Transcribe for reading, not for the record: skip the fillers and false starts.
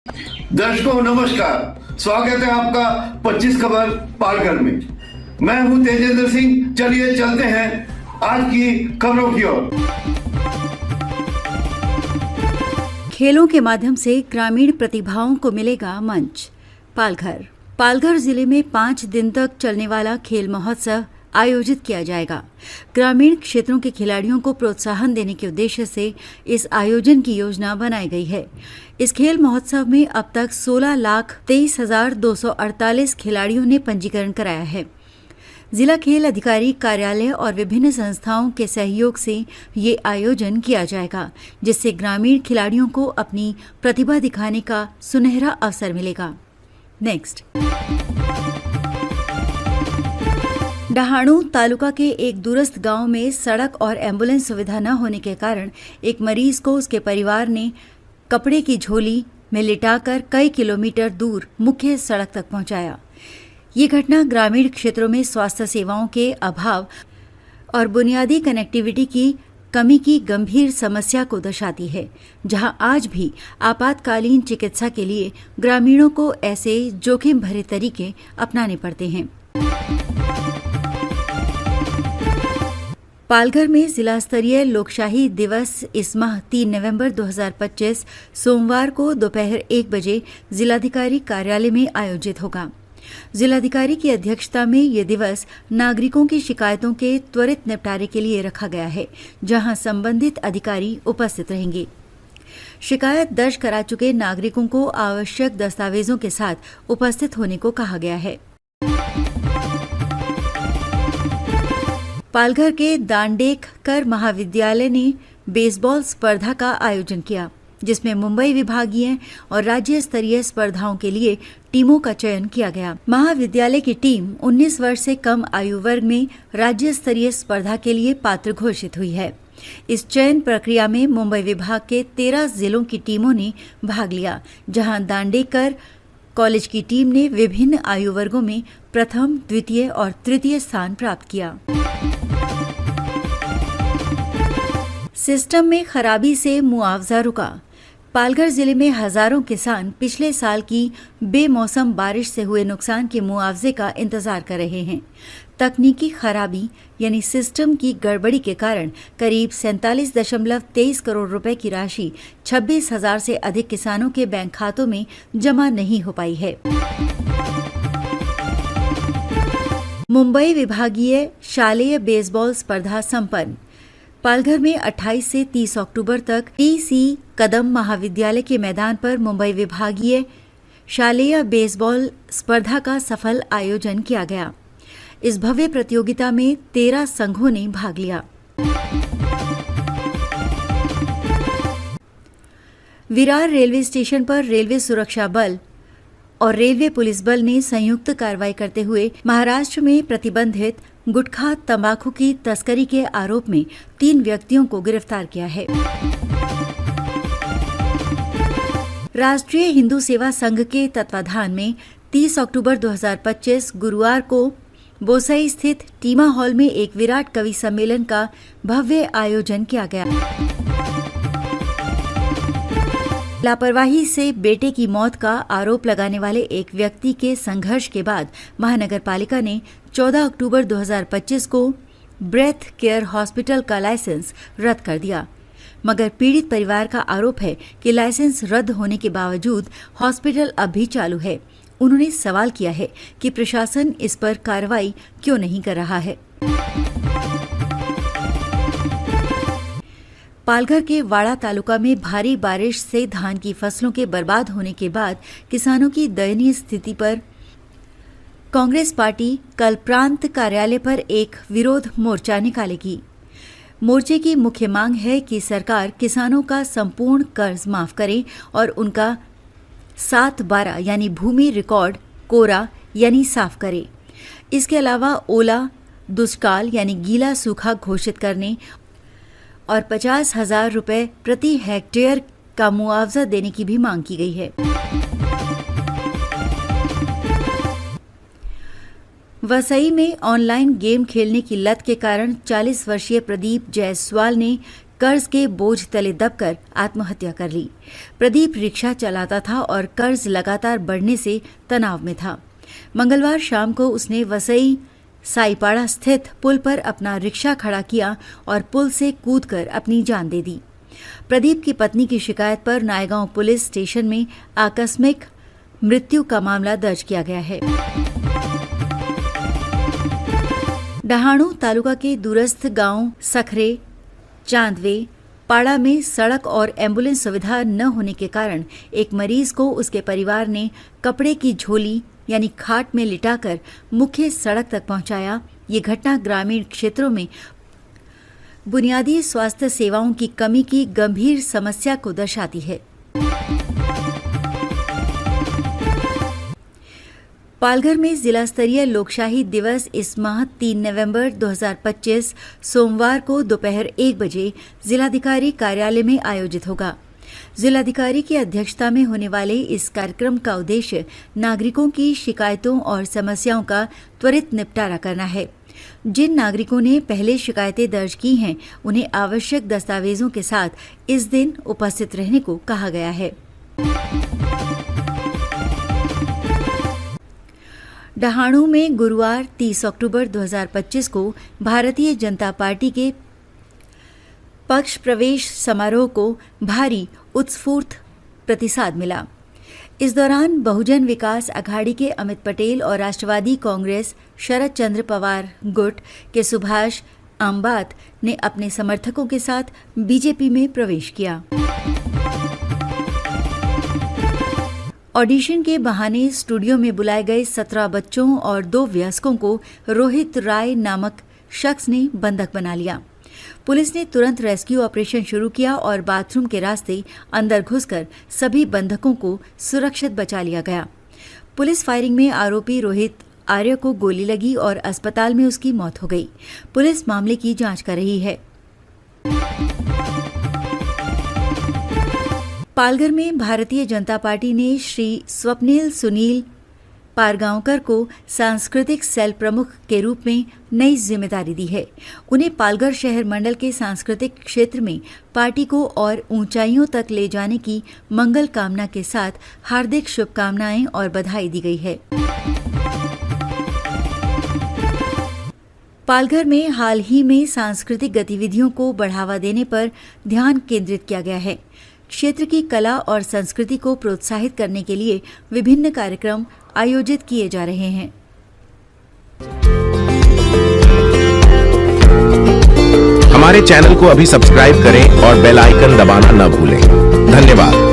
दर्शकों नमस्कार, स्वागत है आपका 25 खबर पालघर में। मैं हूं तेजेंद्र सिंह। चलिए चलते हैं आज की खबरों की ओर। खेलों के माध्यम से ग्रामीण प्रतिभाओं को मिलेगा मंच। पालघर जिले में 5 दिन तक चलने वाला खेल महोत्सव आयोजित किया जाएगा। ग्रामीण क्षेत्रों के खिलाड़ियों को प्रोत्साहन देने के उद्देश्य से इस आयोजन की योजना बनाई गई है। इस खेल महोत्सव में अब तक 16,23,248 खिलाड़ियों ने पंजीकरण कराया है। जिला खेल अधिकारी कार्यालय और विभिन्न संस्थाओं के सहयोग से ये आयोजन किया जाएगा, जिससे ग्रामीण खिलाड़ियों को अपनी प्रतिभा दिखाने का सुनहरा अवसर मिलेगा। नेक्स्ट, डहाणू तालुका के एक दूरस्थ गांव में सड़क और एम्बुलेंस सुविधा न होने के कारण एक मरीज को उसके परिवार ने कपड़े की झोली में लिटाकर कई किलोमीटर दूर मुख्य सड़क तक पहुंचाया। ये घटना ग्रामीण क्षेत्रों में स्वास्थ्य सेवाओं के अभाव और बुनियादी कनेक्टिविटी की कमी की गंभीर समस्या को दर्शाती है, जहां आज भी आपातकालीन चिकित्सा के लिए ग्रामीणों को ऐसे जोखिम भरे तरीके अपनाने पड़ते हैं। पालघर में जिला स्तरीय लोकशाही दिवस इस माह 3 नवंबर 2025 सोमवार को दोपहर 1 बजे जिलाधिकारी कार्यालय में आयोजित होगा। जिलाधिकारी की अध्यक्षता में ये दिवस नागरिकों की शिकायतों के त्वरित निपटारे के लिए रखा गया है, जहां संबंधित अधिकारी उपस्थित रहेंगे। शिकायत दर्ज करा चुके नागरिकों को आवश्यक दस्तावेजों के साथ उपस्थित होने को कहा गया है। पालघर के दांडेकर महाविद्यालय ने बेसबॉल स्पर्धा का आयोजन किया, जिसमें मुंबई विभागीय और राज्य स्तरीय स्पर्धाओं के लिए टीमों का चयन किया गया। महाविद्यालय की टीम 19 वर्ष से कम आयु वर्ग में राज्य स्तरीय स्पर्धा के लिए पात्र घोषित हुई है। इस चयन प्रक्रिया में मुंबई विभाग के 13 जिलों की टीमों ने भाग लिया, जहां दांडेकर कॉलेज की टीम ने विभिन्न आयु वर्गों में प्रथम, द्वितीय और तृतीय स्थान प्राप्त किया। सिस्टम में खराबी से मुआवजा रुका। पालघर जिले में हजारों किसान पिछले साल की बेमौसम बारिश से हुए नुकसान के मुआवजे का इंतजार कर रहे हैं। तकनीकी खराबी यानी सिस्टम की गड़बड़ी के कारण करीब 47.23 करोड़ रुपए की राशि 26,000 से अधिक किसानों के बैंक खातों में जमा नहीं हो पाई है। मुंबई विभागीय शालेय बेसबॉल स्पर्धा संपन्न। पालघर में 28 से 30 अक्टूबर तक टी.सी. कदम महाविद्यालय के मैदान पर मुंबई विभागीय शालेय बेसबॉल स्पर्धा का सफल आयोजन किया गया। इस भव्य प्रतियोगिता में 13 संघों ने भाग लिया। विरार रेलवे स्टेशन पर रेलवे सुरक्षा बल और रेलवे पुलिस बल ने संयुक्त कार्रवाई करते हुए महाराष्ट्र में प्रतिबंधित गुटखा तंबाकू की तस्करी के आरोप में 3 व्यक्तियों को गिरफ्तार किया है। राष्ट्रीय हिंदू सेवा संघ के तत्वाधान में 30 अक्टूबर 2025 गुरुवार को बोसई स्थित टीमा हॉल में एक विराट कवि सम्मेलन का भव्य आयोजन किया गया। लापरवाही से बेटे की मौत का आरोप लगाने वाले एक व्यक्ति के संघर्ष के बाद महानगर पालिका ने 14 अक्टूबर 2025 को ब्रेथ केयर हॉस्पिटल का लाइसेंस रद्द कर दिया, मगर पीड़ित परिवार का आरोप है कि लाइसेंस रद्द होने के बावजूद हॉस्पिटल अब भी चालू है। उन्होंने सवाल किया है कि प्रशासन इस पर कार्रवाई क्यों नहीं कर रहा है। पालघर के वाड़ा तालुका में भारी बारिश से धान की फसलों के बर्बाद होने के बाद किसानों की दयनीय स्थिति पर कांग्रेस पार्टी कल प्रांत कार्यालय पर एक विरोध मोर्चा निकालेगी। मोर्चे की मुख्य मांग है कि सरकार किसानों का संपूर्ण कर्ज माफ करे और उनका 7/12 यानी भूमि रिकॉर्ड कोरा यानी साफ करे। इसके अलावा ओला दुष्काल यानी गीला सूखा घोषित करने और 50,000 रुपए प्रति हेक्टेयर का मुआवजा देने की भी मांग की गई है। वसई में ऑनलाइन गेम खेलने की लत के कारण 40 वर्षीय प्रदीप जायसवाल ने कर्ज के बोझ तले दबकर आत्महत्या कर ली। प्रदीप रिक्शा चलाता था और कर्ज लगातार बढ़ने से तनाव में था। मंगलवार शाम को उसने वसई साईपाड़ा स्थित पुल पर अपना रिक्शा खड़ा किया और पुल से कूदकर अपनी जान दे दी। प्रदीप की पत्नी की शिकायत पर नायगांव पुलिस स्टेशन में आकस्मिक मृत्यु का मामला दर्ज किया गया है। डहाणू तालुका के दूरस्थ गांव सखरे, चांदवे, पाड़ा में सड़क और एम्बुलेंस सुविधा न होने के कारण एक मरीज को उसके परिवार ने कपड़े की झोली यानी खाट में लिटाकर मुख्य सड़क तक पहुंचाया। ये घटना ग्रामीण क्षेत्रों में बुनियादी स्वास्थ्य सेवाओं की कमी की गंभीर समस्या को दर्शाती है। पालघर में जिला स्तरीय लोकशाही दिवस इस माह 3 नवंबर 2025 सोमवार को दोपहर 1 बजे जिलाधिकारी कार्यालय में आयोजित होगा। जिलाधिकारी की अध्यक्षता में होने वाले इस कार्यक्रम का उद्देश्य नागरिकों की शिकायतों और समस्याओं का त्वरित निपटारा करना है। जिन नागरिकों ने पहले शिकायतें दर्ज की हैं, उन्हें आवश्यक दस्तावेजों के साथ इस दिन उपस्थित रहने को कहा गया है। डहाणू में गुरुवार 30 अक्टूबर 2025 को भारतीय जनता पार्टी के पक्ष प्रवेश समारोह को भारी उत्स्फूर्त प्रतिसाद मिला। इस दौरान बहुजन विकास अघाड़ी के अमित पटेल और राष्ट्रवादी कांग्रेस शरद चंद्र पवार गुट के सुभाष आम्बात ने अपने समर्थकों के साथ बीजेपी में प्रवेश किया। ऑडिशन के बहाने स्टूडियो में बुलाए गए 17 बच्चों और 2 वयस्कों को रोहित राय नामक शख्स ने बंधक बना लिया। पुलिस ने तुरंत रेस्क्यू ऑपरेशन शुरू किया और बाथरूम के रास्ते अंदर घुसकर सभी बंधकों को सुरक्षित बचा लिया गया। पुलिस फायरिंग में आरोपी रोहित आर्य को गोली लगी और अस्पताल में उसकी मौत हो गई। पुलिस मामले की जांच कर रही है। पालघर में भारतीय जनता पार्टी ने श्री स्वप्निल सुनील पारगांवकर को सांस्कृतिक सेल प्रमुख के रूप में नई जिम्मेदारी दी है। उन्हें पालघर शहर मंडल के सांस्कृतिक क्षेत्र में पार्टी को और ऊंचाइयों तक ले जाने की मंगल कामना के साथ हार्दिक शुभकामनाएं और बधाई दी गई है। पालघर में हाल ही में सांस्कृतिक गतिविधियों को बढ़ावा देने पर ध्यान केंद्रित किया गया है। क्षेत्र की कला और संस्कृति को प्रोत्साहित करने के लिए विभिन्न कार्यक्रम आयोजित किए जा रहे हैं। हमारे चैनल को अभी सब्सक्राइब करें और बेल आइकन दबाना न भूलें। धन्यवाद।